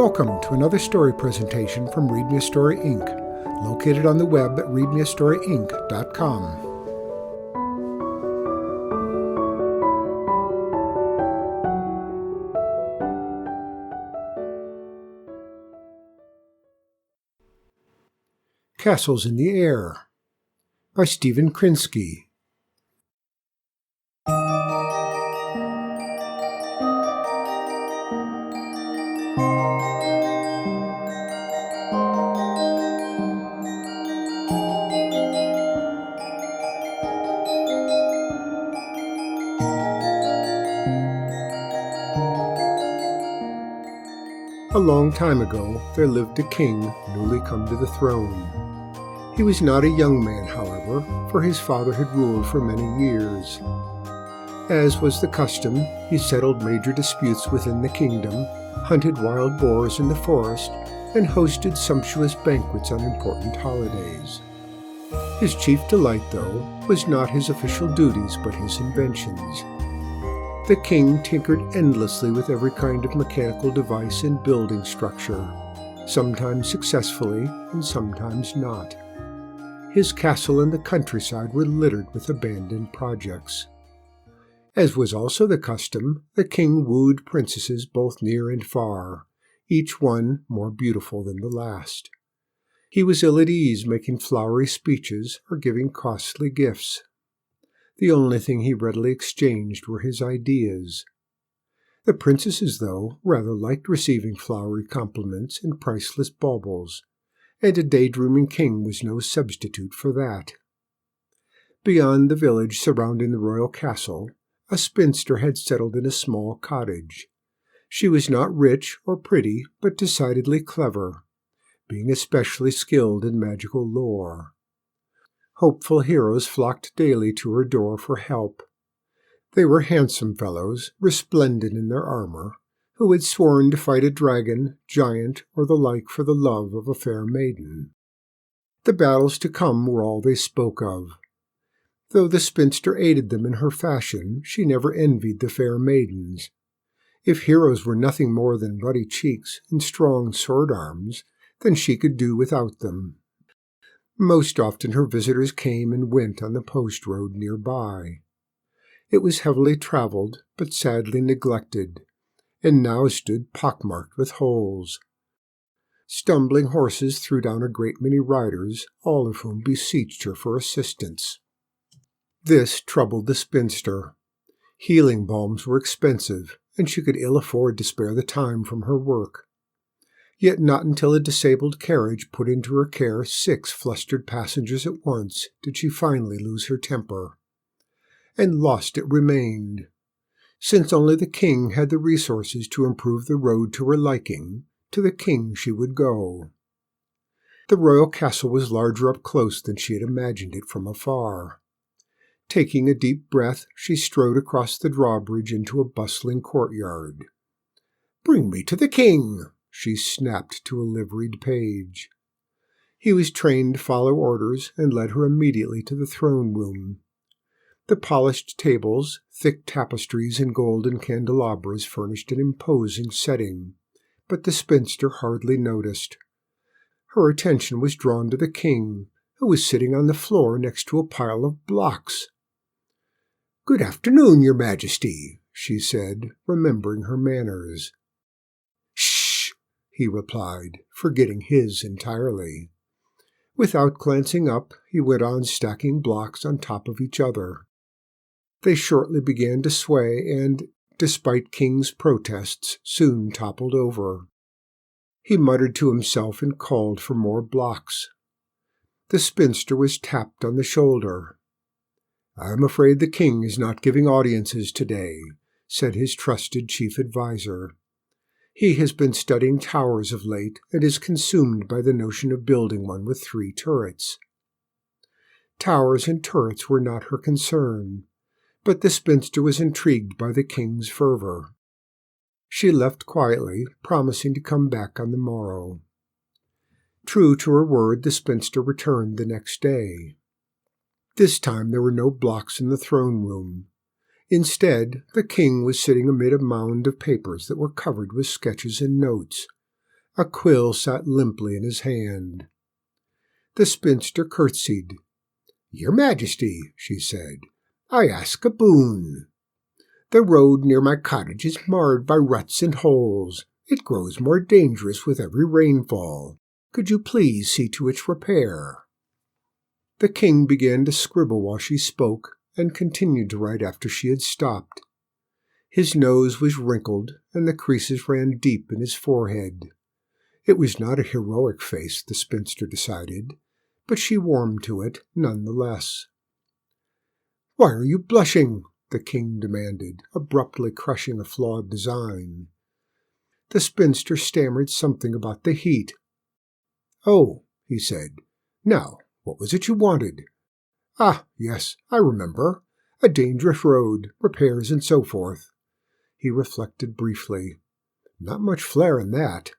Welcome to another story presentation from Read Me a Story, Inc., located on the web at readmeastoryinc.com. Castles in the Air by Stephen Krensky. A long time ago, there lived a king newly come to the throne. He was not a young man, however, for his father had ruled for many years. As was the custom, he settled major disputes within the kingdom, hunted wild boars in the forest, and hosted sumptuous banquets on important holidays. His chief delight, though, was not his official duties but his inventions. The king tinkered endlessly with every kind of mechanical device and building structure, sometimes successfully and sometimes not. His castle and the countryside were littered with abandoned projects. As was also the custom, the king wooed princesses both near and far, each one more beautiful than the last. He was ill at ease making flowery speeches or giving costly gifts. The only thing he readily exchanged were his ideas. The princesses, though, rather liked receiving flowery compliments and priceless baubles, and a daydreaming king was no substitute for that. Beyond the village surrounding the royal castle, a spinster had settled in a small cottage. She was not rich or pretty, but decidedly clever, being especially skilled in magical lore. Hopeful heroes flocked daily to her door for help. They were handsome fellows, resplendent in their armor, who had sworn to fight a dragon, giant, or the like for the love of a fair maiden. The battles to come were all they spoke of. Though the spinster aided them in her fashion, she never envied the fair maidens. If heroes were nothing more than ruddy cheeks and strong sword arms, then she could do without them. Most often her visitors came and went on the post road nearby. It was heavily traveled, but sadly neglected, and now stood pockmarked with holes. Stumbling horses threw down a great many riders, all of whom beseeched her for assistance. This troubled the spinster. Healing balms were expensive, and she could ill afford to spare the time from her work. Yet not until a disabled carriage put into her care 6 flustered passengers at once did she finally lose her temper. And lost it remained. Since only the king had the resources to improve the road to her liking, to the king she would go. The royal castle was larger up close than she had imagined it from afar. Taking a deep breath, she strode across the drawbridge into a bustling courtyard. "Bring me to the king," she snapped to a liveried page. He was trained to follow orders and led her immediately to the throne room. The polished tables, thick tapestries, and golden candelabras furnished an imposing setting, but the spinster hardly noticed. Her attention was drawn to the king, who was sitting on the floor next to a pile of blocks. "Good afternoon, your majesty," she said, remembering her manners. "Shh," he replied, forgetting his entirely. Without glancing up, he went on stacking blocks on top of each other. They shortly began to sway and, despite King's protests, soon toppled over. He muttered to himself and called for more blocks. The spinster was tapped on the shoulder. "I am afraid the king is not giving audiences today," said his trusted chief adviser. "He has been studying towers of late and is consumed by the notion of building one with 3 turrets. Towers and turrets were not her concern, but the spinster was intrigued by the king's fervor. She left quietly, promising to come back on the morrow. True to her word, the spinster returned the next day. This time there were no blocks in the throne room. Instead, the king was sitting amid a mound of papers that were covered with sketches and notes. A quill sat limply in his hand. The spinster curtsied. "Your Majesty," she said, "I ask a boon. The road near my cottage is marred by ruts and holes. It grows more dangerous with every rainfall. Could you please see to its repair?" The king began to scribble while she spoke, and continued to write after she had stopped. His nose was wrinkled, and the creases ran deep in his forehead. It was not a heroic face, the spinster decided, but she warmed to it none the less. "Why are you blushing?" the king demanded, abruptly crushing a flawed design. The spinster stammered something about the heat. "Oh," he said. "Now, what was it you wanted?" "Ah, yes, I remember. A dangerous road, repairs, and so forth." He reflected briefly. "Not much flair in that."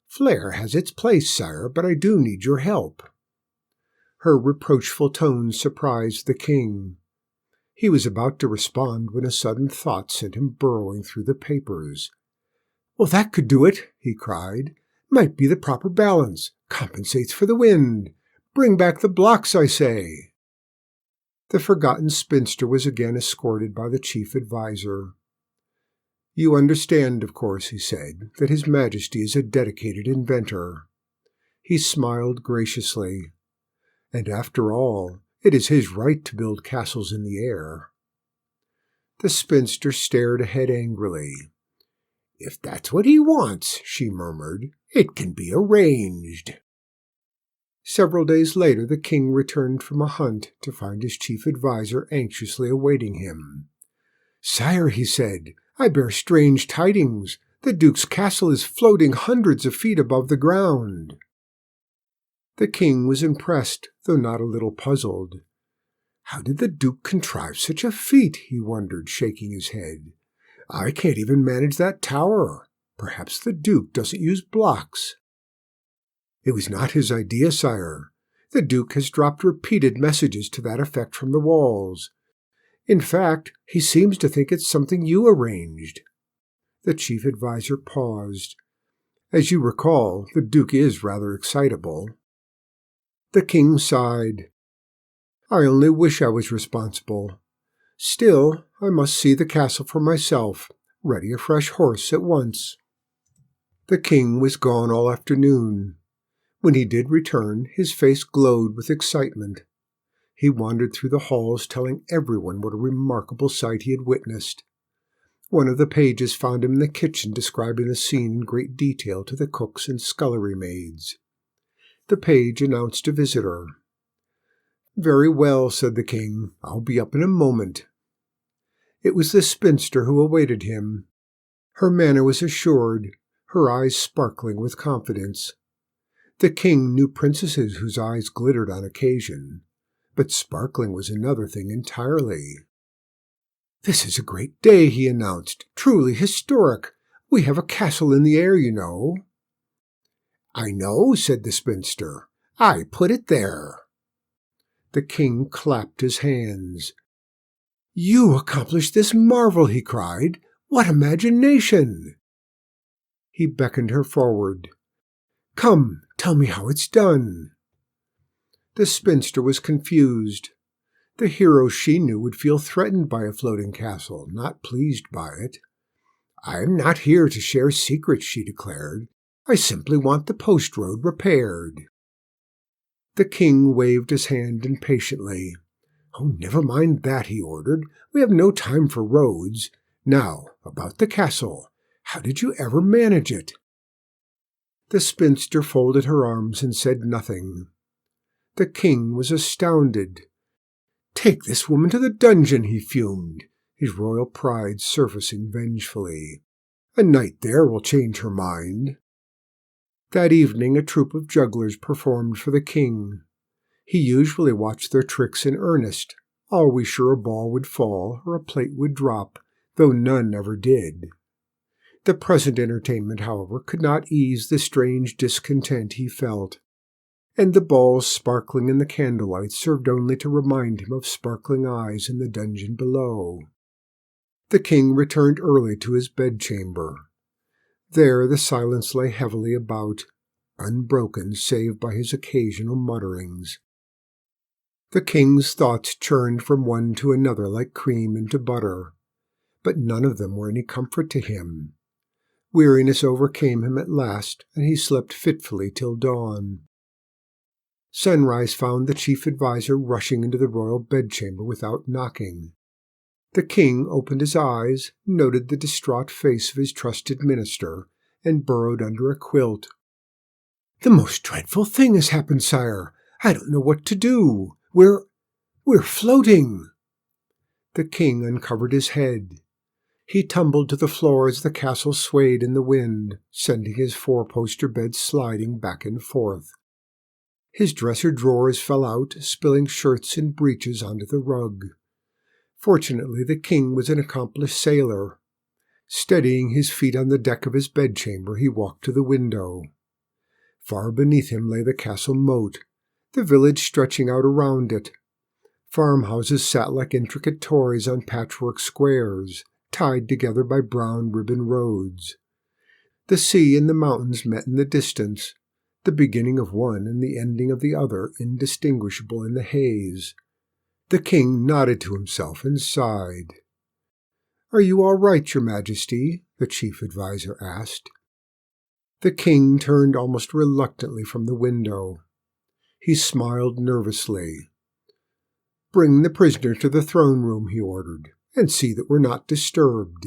"Flair has its place, sire, but I do need your help." Her reproachful tone surprised the king. He was about to respond when a sudden thought sent him burrowing through the papers. "Well, that could do it," he cried. "Might be the proper balance. Compensates for the wind. Bring back the blocks, I say." The forgotten spinster was again escorted by the chief adviser. "You understand, of course," he said, "that His Majesty is a dedicated inventor." He smiled graciously. "And after all, it is his right to build castles in the air." The spinster stared ahead angrily. "If that's what he wants," she murmured, "it can be arranged." Several days later the king returned from a hunt to find his chief adviser anxiously awaiting him. "Sire," he said, "I bear strange tidings. The duke's castle is floating hundreds of feet above the ground." The king was impressed, though not a little puzzled. How did the duke contrive such a feat, he wondered, shaking his head. I can't even manage that tower. Perhaps the duke doesn't use blocks. It was not his idea, sire. The duke has dropped repeated messages to that effect from the walls. In fact, he seems to think it's something you arranged. The chief adviser paused. As you recall, the duke is rather excitable. The king sighed. I only wish I was responsible. Still, I must see the castle for myself. Ready a fresh horse at once. The king was gone all afternoon. When he did return, his face glowed with excitement. He wandered through the halls telling everyone what a remarkable sight he had witnessed. One of the pages found him in the kitchen describing the scene in great detail to the cooks and scullery maids. The page announced a visitor. "Very well," said the king. "I'll be up in a moment." It was the spinster who awaited him. Her manner was assured, her eyes sparkling with confidence. The king knew princesses whose eyes glittered on occasion, but sparkling was another thing entirely. "This is a great day," he announced. "Truly historic. We have a castle in the air, you know." "I know," said the spinster. "I put it there." The king clapped his hands. "You accomplished this marvel," he cried. "What imagination!" He beckoned her forward. "Come, tell me how it's done." The spinster was confused. The hero she knew would feel threatened by a floating castle, not pleased by it. "I am not here to share secrets," she declared. "I simply want the post road repaired." The king waved his hand impatiently. "Oh, never mind that," he ordered. "We have no time for roads. Now, about the castle. How did you ever manage it?" The spinster folded her arms and said nothing. The king was astounded. "Take this woman to the dungeon," he fumed, his royal pride surfacing vengefully. "A night there will change her mind." That evening a troupe of jugglers performed for the king. He usually watched their tricks in earnest, always sure a ball would fall or a plate would drop, though none ever did. The present entertainment, however, could not ease the strange discontent he felt, and the balls sparkling in the candlelight served only to remind him of sparkling eyes in the dungeon below. The king returned early to his bedchamber. There the silence lay heavily about, unbroken save by his occasional mutterings. The king's thoughts churned from one to another like cream into butter, but none of them were any comfort to him. Weariness overcame him at last, and he slept fitfully till dawn. Sunrise found the chief adviser rushing into the royal bedchamber without knocking. The king opened his eyes, noted the distraught face of his trusted minister, and burrowed under a quilt. "The most dreadful thing has happened, sire. I don't know what to do. We're floating." The king uncovered his head. He tumbled to the floor as the castle swayed in the wind, sending his four-poster bed sliding back and forth. His dresser drawers fell out, spilling shirts and breeches onto the rug. Fortunately, the king was an accomplished sailor. Steadying his feet on the deck of his bedchamber, he walked to the window. Far beneath him lay the castle moat, the village stretching out around it. Farmhouses sat like intricate toys on patchwork squares, tied together by brown ribbon roads. The sea and the mountains met in the distance, the beginning of one and the ending of the other indistinguishable in the haze. The king nodded to himself and sighed. "Are you all right, Your Majesty?" the chief adviser asked. The king turned almost reluctantly from the window. He smiled nervously. "Bring the prisoner to the throne room," he ordered, "and see that we're not disturbed."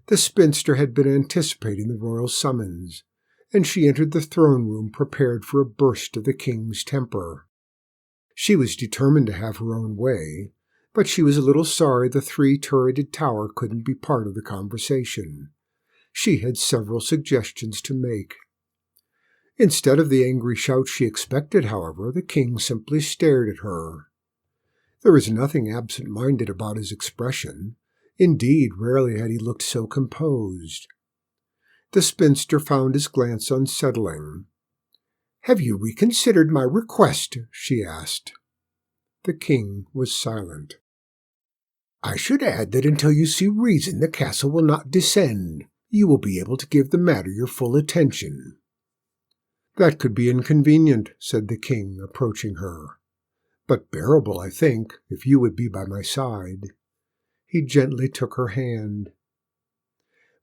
The spinster had been anticipating the royal summons, and she entered the throne room prepared for a burst of the king's temper. She was determined to have her own way, but she was a little sorry the three-turreted tower couldn't be part of the conversation. She had several suggestions to make. Instead of the angry shout she expected, however, the king simply stared at her. There was nothing absent-minded about his expression. Indeed, rarely had he looked so composed. The spinster found his glance unsettling. "Have you reconsidered my request?" she asked. The king was silent. "I should add that until you see reason, the castle will not descend. You will be able to give the matter your full attention." "That could be inconvenient," said the king, approaching her. "But bearable, I think, if you would be by my side." He gently took her hand.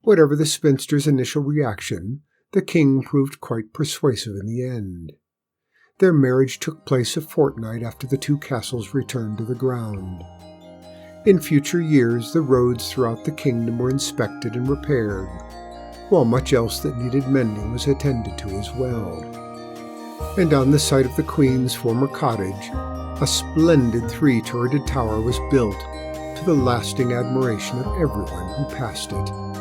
Whatever the spinster's initial reaction, the king proved quite persuasive in the end. Their marriage took place a fortnight after the two castles returned to the ground. In future years, the roads throughout the kingdom were inspected and repaired, while much else that needed mending was attended to as well. And on the site of the Queen's former cottage, a splendid three-turreted tower was built, to the lasting admiration of everyone who passed it.